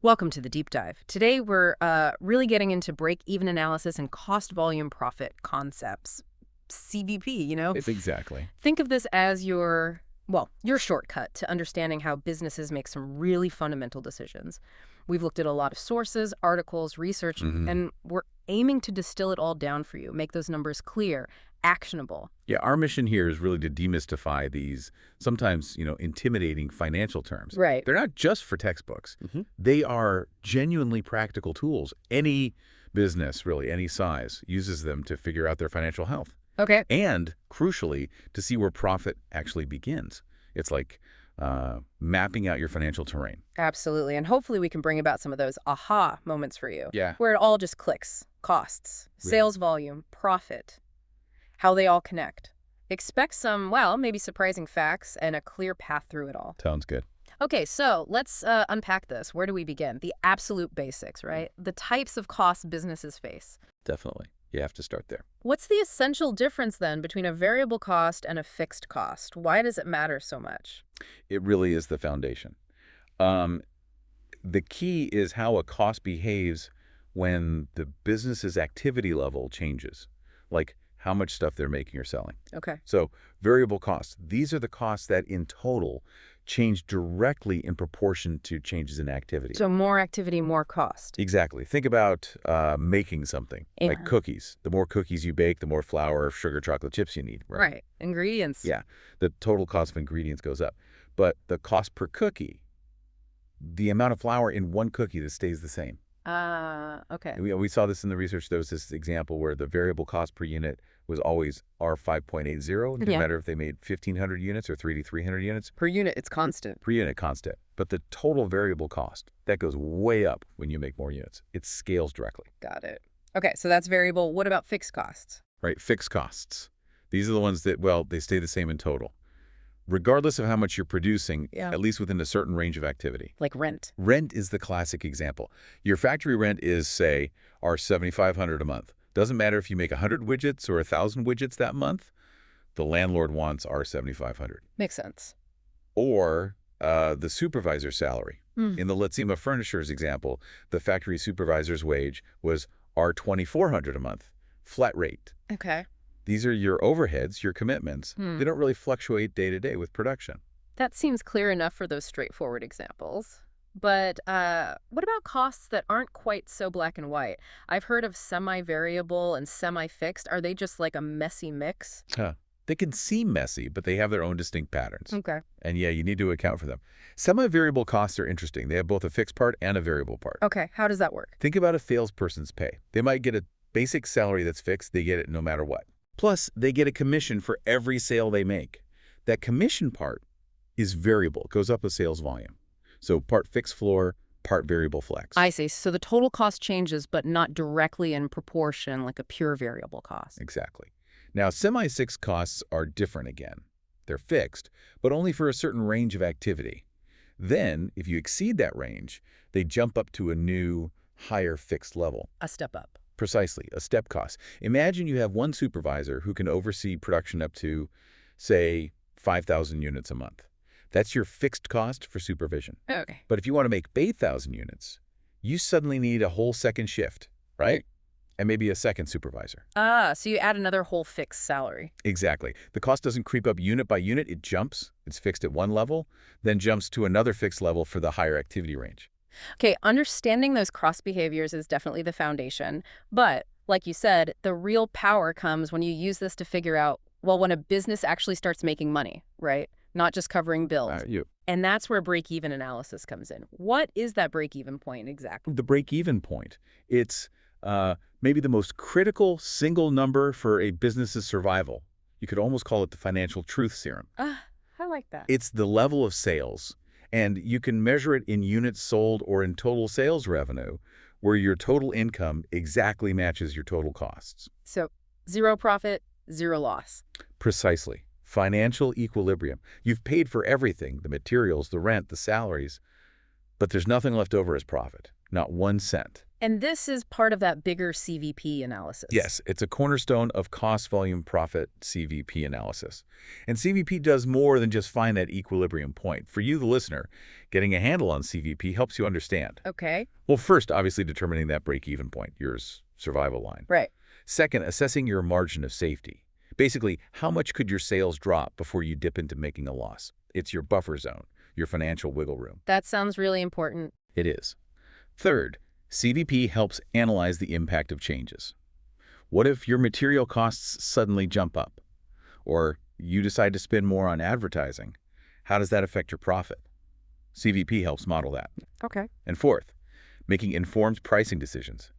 Welcome to the deep dive. Today we're really getting into break-even analysis and cost volume profit concepts. CVP. It's exactly. Think of this as your shortcut to understanding how businesses make some really fundamental decisions. We've looked at a lot of sources, articles, research, and we're aiming to distill it all down for you, make those numbers clear, actionable. Yeah, our mission here is really to demystify these sometimes, intimidating financial terms. Right. They're not just for textbooks. They are genuinely practical tools. Any business, really, any size, uses them to figure out their financial health. Okay. And, crucially, to see where profit actually begins. It's like mapping out your financial terrain. Absolutely. And hopefully we can bring about some of those aha moments for you. Yeah. Where it all just clicks. Costs, sales volume, profit, how they all connect. Expect some, maybe surprising facts and a clear path through it all. Sounds good. Okay, so let's unpack this. Where do we begin? The absolute basics, right? The types of costs businesses face. Definitely. You have to start there. What's the essential difference then between a variable cost and a fixed cost? Why does it matter so much? It really is the foundation. The key is how a cost behaves when the business's activity level changes, like how much stuff they're making or selling. Okay. So variable costs, these are the costs that in total change directly in proportion to changes in activity. So more activity, more cost. Exactly. Think about making something, like cookies. The more cookies you bake, the more flour, sugar, chocolate chips you need. Right. Ingredients. Yeah. The total cost of ingredients goes up. But the cost per cookie, the amount of flour in one cookie that stays the same. Okay. We saw this in the research. There was this example where the variable cost per unit was always R5.80. It didn't matter if they made 1,500 units or 300 units. Per unit, it's constant. Per unit, constant. But the total variable cost, that goes way up when you make more units. It scales directly. Got it. Okay, so that's variable. What about fixed costs? Right, fixed costs. These are the ones that, they stay the same in total. Regardless of how much you're producing, at least within a certain range of activity. Like rent. Rent is the classic example. Your factory rent is, say, $7,500 a month. Doesn't matter if you make 100 widgets or 1,000 widgets that month, the landlord wants $7,500. Makes sense. Or the supervisor's salary. In the Letsima Furniture's example, the factory supervisor's wage was $2,400 a month, flat rate. Okay. These are your overheads, your commitments. They don't really fluctuate day to day with production. That seems clear enough for those straightforward examples. But what about costs that aren't quite so black and white? I've heard of semi-variable and semi-fixed. Are they just like a messy mix? They can seem messy, but they have their own distinct patterns. Okay. And yeah, you need to account for them. Semi-variable costs are interesting. They have both a fixed part and a variable part. Okay, how does that work? Think about a salesperson's pay. They might get a basic salary that's fixed. They get it no matter what. Plus, they get a commission for every sale they make. That commission part is variable. It goes up with sales volume. So part fixed floor, part variable flex. I see. So the total cost changes, but not directly in proportion like a pure variable cost. Exactly. Now, semi-fixed costs are different again. They're fixed, but only for a certain range of activity. Then, if you exceed that range, they jump up to a new, higher fixed level. A step up. Precisely, a step cost. Imagine you have one supervisor who can oversee production up to, say, 5,000 units a month. That's your fixed cost for supervision. Okay. But if you want to make 8,000 units, you suddenly need a whole second shift, right? And maybe a second supervisor. So you add another whole fixed salary. Exactly. The cost doesn't creep up unit by unit. It jumps. It's fixed at one level, then jumps to another fixed level for the higher activity range. Okay, understanding those cross behaviors is definitely the foundation. But like you said, the real power comes when you use this to figure out, when a business actually starts making money, right? Not just covering bills. And that's where break-even analysis comes in. What is that break-even point exactly? The break-even point, it's maybe the most critical single number for a business's survival. You could almost call it the financial truth serum. I like that. It's the level of sales. And you can measure it in units sold or in total sales revenue, where your total income exactly matches your total costs. So zero profit, zero loss. Precisely. Financial equilibrium. You've paid for everything, the materials, the rent, the salaries, but there's nothing left over as profit, not 1 cent. And this is part of that bigger CVP analysis. Yes, it's a cornerstone of cost volume profit CVP analysis. And CVP does more than just find that equilibrium point. For you, the listener, getting a handle on CVP helps you understand. Okay. Well, first, obviously determining that break-even point, your survival line. Right. Second, assessing your margin of safety. Basically, how much could your sales drop before you dip into making a loss? It's your buffer zone, your financial wiggle room. That sounds really important. It is. Third, CVP helps analyze the impact of changes. What if your material costs suddenly jump up? Or you decide to spend more on advertising? How does that affect your profit? CVP helps model that. Okay. And fourth, making informed pricing decisions.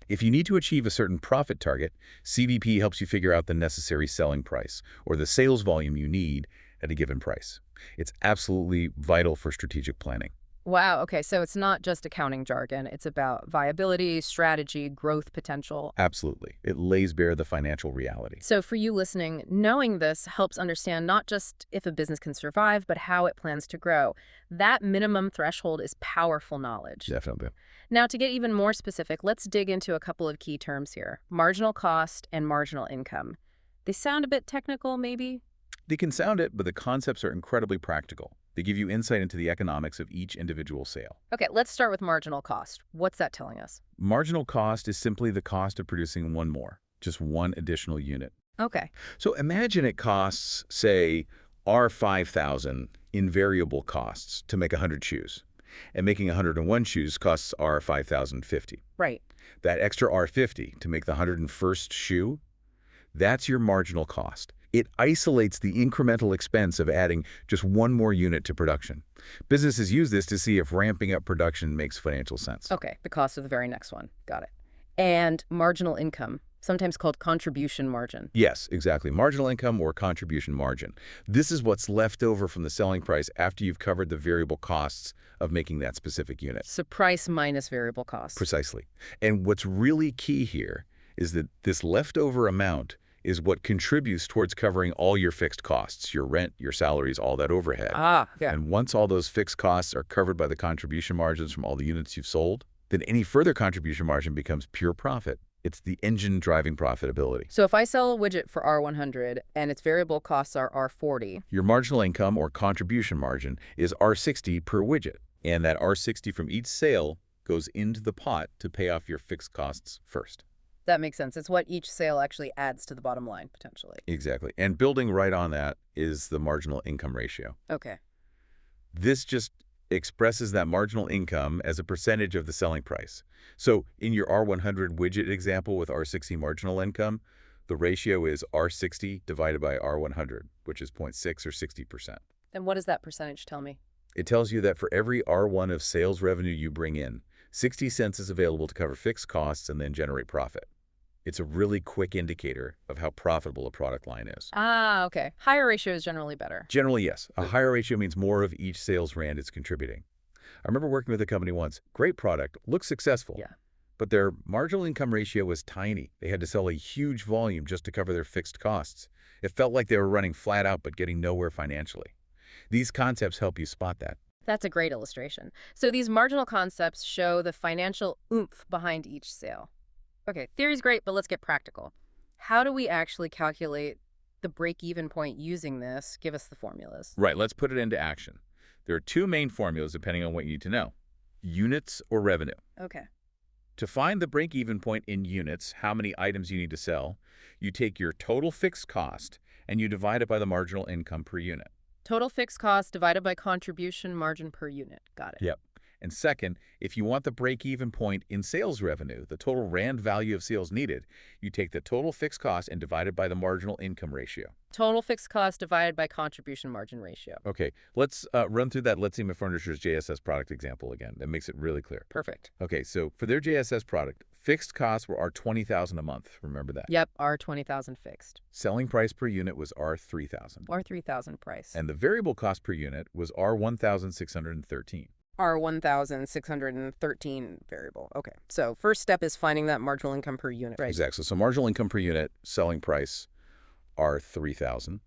If you need to achieve a certain profit target, CVP helps you figure out the necessary selling price or the sales volume you need at a given price. It's absolutely vital for strategic planning. Wow. Okay. So it's not just accounting jargon. It's about viability, strategy, growth potential. Absolutely. It lays bare the financial reality. So for you listening, knowing this helps understand not just if a business can survive, but how it plans to grow. That minimum threshold is powerful knowledge. Definitely. Now, to get even more specific, let's dig into a couple of key terms here. Marginal cost and marginal income. They sound a bit technical, maybe? They can sound it, but the concepts are incredibly practical. They give you insight into the economics of each individual sale. Okay, let's start with marginal cost. What's that telling us? Marginal cost is simply the cost of producing one more, just one additional unit. Okay. So imagine it costs, say, R5,000 in variable costs to make 100 shoes. And making 101 shoes costs R5,050. Right. That extra R50 to make the 101st shoe, that's your marginal cost. It isolates the incremental expense of adding just one more unit to production. Businesses use this to see if ramping up production makes financial sense. Okay, the cost of the very next one. Got it. And marginal income, sometimes called contribution margin. Yes, exactly. Marginal income or contribution margin. This is what's left over from the selling price after you've covered the variable costs of making that specific unit. So price minus variable costs. Precisely. And what's really key here is that this leftover amount is what contributes towards covering all your fixed costs, your rent, your salaries, all that overhead. Yeah. And once all those fixed costs are covered by the contribution margins from all the units you've sold, then any further contribution margin becomes pure profit. It's the engine driving profitability. So if I sell a widget for R100 and its variable costs are R40. Your marginal income or contribution margin is R60 per widget. And that R60 from each sale goes into the pot to pay off your fixed costs first. That makes sense. It's what each sale actually adds to the bottom line, potentially. Exactly. And building right on that is the marginal income ratio. Okay. This just expresses that marginal income as a percentage of the selling price. So in your R100 widget example with R60 marginal income, the ratio is R60 divided by R100, which is 0.6 or 60%. And what does that percentage tell me? It tells you that for every R1 of sales revenue you bring in, 60 cents is available to cover fixed costs and then generate profit. It's a really quick indicator of how profitable a product line is. Okay. Higher ratio is generally better. Generally, yes. A higher ratio means more of each sales rand is contributing. I remember working with a company once. Great product, looked successful. Yeah. But their marginal income ratio was tiny. They had to sell a huge volume just to cover their fixed costs. It felt like they were running flat out but getting nowhere financially. These concepts help you spot that. That's a great illustration. So these marginal concepts show the financial oomph behind each sale. Okay, theory's great, but let's get practical. How do we actually calculate the break-even point using this? Give us the formulas. Right, let's put it into action. There are two main formulas depending on what you need to know. Units or revenue. Okay. To find the break-even point in units, how many items you need to sell, you take your total fixed cost and you divide it by the marginal income per unit. Total fixed cost divided by contribution margin per unit. Got it. Yep. And second, if you want the break-even point in sales revenue, the total rand value of sales needed, you take the total fixed cost and divide it by the marginal income ratio. Total fixed cost divided by contribution margin ratio. Okay, let's run through that Let's See My Furniture's JSS product example again. That makes it really clear. Perfect. Okay, so for their JSS product, fixed costs were R20,000 a month. Remember that. Yep, R20,000 fixed. Selling price per unit was R3,000. R3,000 price. And the variable cost per unit was R1,613. R1,613 variable. Okay, so first step is finding that marginal income per unit. Right. Exactly. So marginal income per unit, selling price R3,000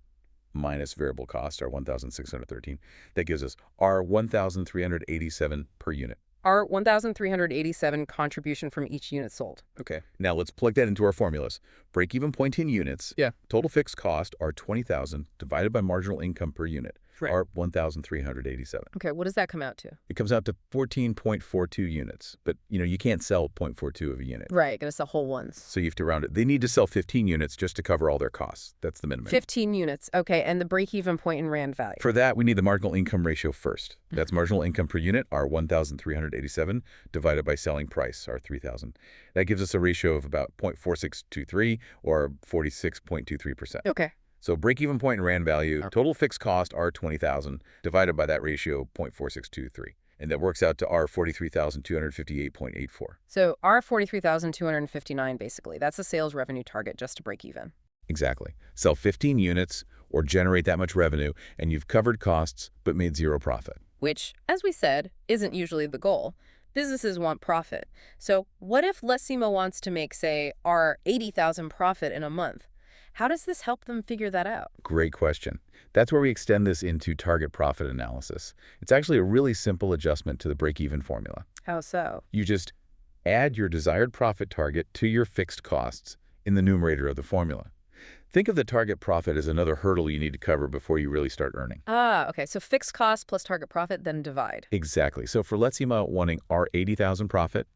minus variable cost R1,613. That gives us R1,387 per unit. Our 1,387 contribution from each unit sold. Okay. Now let's plug that into our formulas. Break-even point in units. Yeah. Total fixed cost are 20,000 divided by marginal income per unit. Right. Are 1,387. Okay, what does that come out to? It comes out to 14.42 units. But, you can't sell 0.42 of a unit. Right, gonna sell whole ones. So you have to round it. They need to sell 15 units just to cover all their costs. That's the minimum. 15 units. Okay, and the break-even point in rand value. For that, we need the marginal income ratio first. That's marginal income per unit, our 1,387, divided by selling price, our 3,000. That gives us a ratio of about 0.4623 or 46.23%. Okay. So break-even point in rand value, total fixed cost, our 20,000, divided by that ratio, 0.4623. And that works out to our 43,258.84. So our 43,259, basically. That's a sales revenue target just to break even. Exactly. Sell 15 units or generate that much revenue, and you've covered costs but made zero profit. Which, as we said, isn't usually the goal. Businesses want profit. So what if Lessimo wants to make, say, our 80,000 profit in a month? How does this help them figure that out? Great question. That's where we extend this into target profit analysis. It's actually a really simple adjustment to the break-even formula. How so? You just add your desired profit target to your fixed costs in the numerator of the formula. Think of the target profit as another hurdle you need to cover before you really start earning. Ah, okay. So fixed cost plus target profit, then divide. Exactly. So for Letsima wanting our 80,000 profit,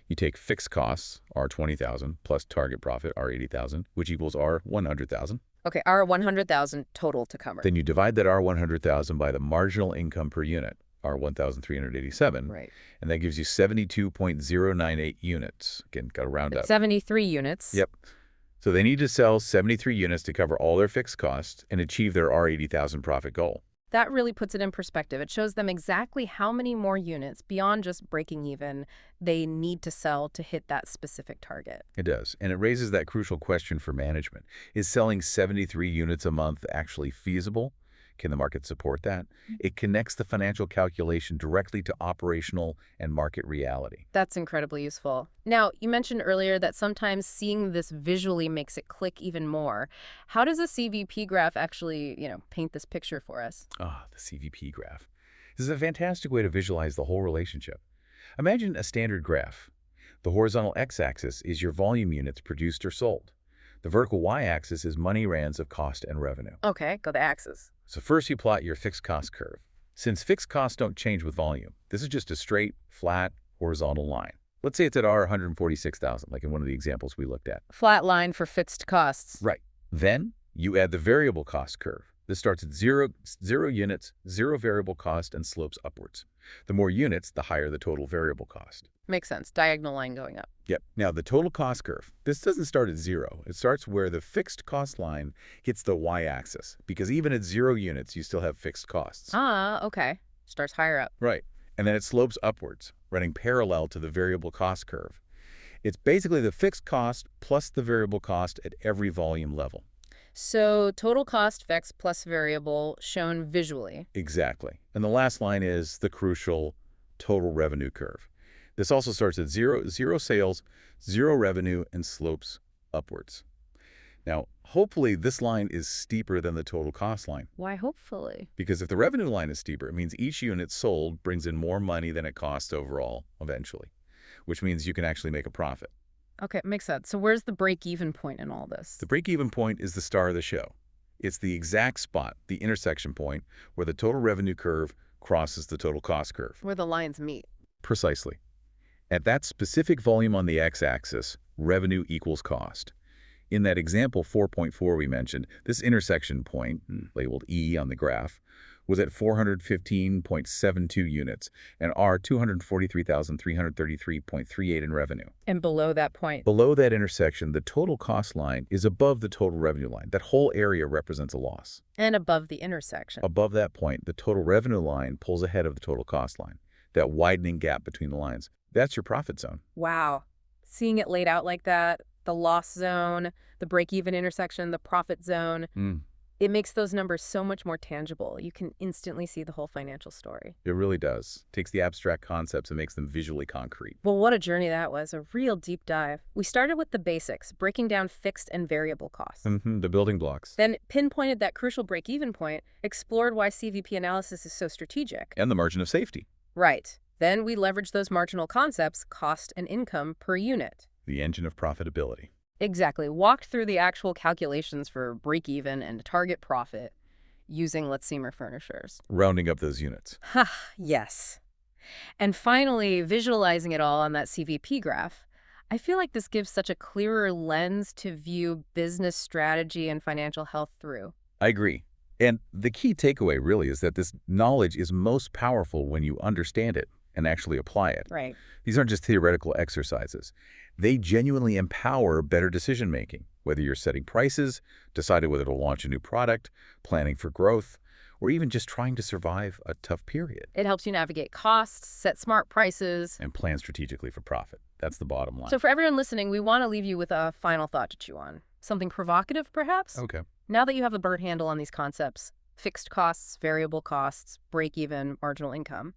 you take fixed costs, our 20,000, plus target profit, our 80,000, which equals our 100,000. Okay, our 100,000 total to cover. Then you divide that our 100,000 by the marginal income per unit, our 1,387. Right. And that gives you 72.098 units. Again, got to round up. 73 units. Yep. So they need to sell 73 units to cover all their fixed costs and achieve their R80,000 profit goal. That really puts it in perspective. It shows them exactly how many more units beyond just breaking even they need to sell to hit that specific target. It does. And it raises that crucial question for management. Is selling 73 units a month actually feasible? Can the market support that? It connects the financial calculation directly to operational and market reality. That's incredibly useful. Now, you mentioned earlier that sometimes seeing this visually makes it click even more. How does a CVP graph actually, paint this picture for us? Ah, the CVP graph. This is a fantastic way to visualize the whole relationship. Imagine a standard graph. The horizontal x-axis is your volume units produced or sold. The vertical y-axis is money rands of cost and revenue. Okay, go the axis. So first you plot your fixed cost curve. Since fixed costs don't change with volume, this is just a straight, flat, horizontal line. Let's say it's at R 146,000, like in one of the examples we looked at. Flat line for fixed costs. Right. Then you add the variable cost curve. This starts at zero units, zero variable cost, and slopes upwards. The more units, the higher the total variable cost. Makes sense. Diagonal line going up. Yep. Now, the total cost curve, this doesn't start at zero. It starts where the fixed cost line hits the y-axis, because even at 0 units, you still have fixed costs. Ah, okay. Starts higher up. Right. And then it slopes upwards, running parallel to the variable cost curve. It's basically the fixed cost plus the variable cost at every volume level. So total cost fixed plus variable shown visually. Exactly. And the last line is the crucial total revenue curve. This also starts at zero sales, 0 revenue, and slopes upwards. Now, hopefully this line is steeper than the total cost line. Why hopefully? Because if the revenue line is steeper, it means each unit sold brings in more money than it costs overall eventually, which means you can actually make a profit. Okay, makes sense. So where's the break-even point in all this? The break-even point is the star of the show. It's the exact spot, the intersection point, where the total revenue curve crosses the total cost curve. Where the lines meet. Precisely. At that specific volume on the x-axis, revenue equals cost. In that example 4.4 we mentioned, this intersection point, labeled E on the graph, was at 415.72 units and R 243,333.38 in revenue. And below that point? Below that intersection, the total cost line is above the total revenue line. That whole area represents a loss. And above the intersection. Above that point, the total revenue line pulls ahead of the total cost line. That widening gap between the lines, that's your profit zone. Wow. Seeing it laid out like that, the loss zone, the break-even intersection, the profit zone, it makes those numbers so much more tangible. You can instantly see the whole financial story. It really does. Takes the abstract concepts and makes them visually concrete. Well, what a journey that was. A real deep dive. We started with the basics, breaking down fixed and variable costs. The building blocks. Then pinpointed that crucial break-even point, explored why CVP analysis is so strategic. And the margin of safety. Right. Then we leverage those marginal concepts, cost and income per unit. The engine of profitability. Exactly. Walked through the actual calculations for break-even and target profit using Let's-Seamer Furnishers. Rounding up those units. Ha, yes. And finally, visualizing it all on that CVP graph. I feel like this gives such a clearer lens to view business strategy and financial health through. I agree. And the key takeaway really is that this knowledge is most powerful when you understand it and actually apply it. Right. These aren't just theoretical exercises. They genuinely empower better decision-making, whether you're setting prices, deciding whether to launch a new product, planning for growth, or even just trying to survive a tough period. It helps you navigate costs, set smart prices. And plan strategically for profit. That's the bottom line. So for everyone listening, we want to leave you with a final thought to chew on. Something provocative, perhaps? Okay. Now that you have a bird handle on these concepts, fixed costs, variable costs, break-even, marginal income,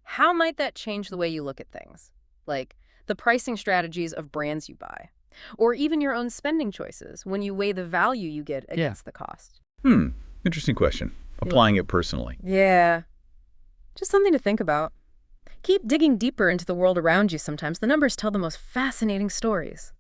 how might that change the way you look at things? Like the pricing strategies of brands you buy, or even your own spending choices when you weigh the value you get against the cost? Interesting question. Applying it personally. Yeah. Just something to think about. Keep digging deeper into the world around you sometimes. The numbers tell the most fascinating stories.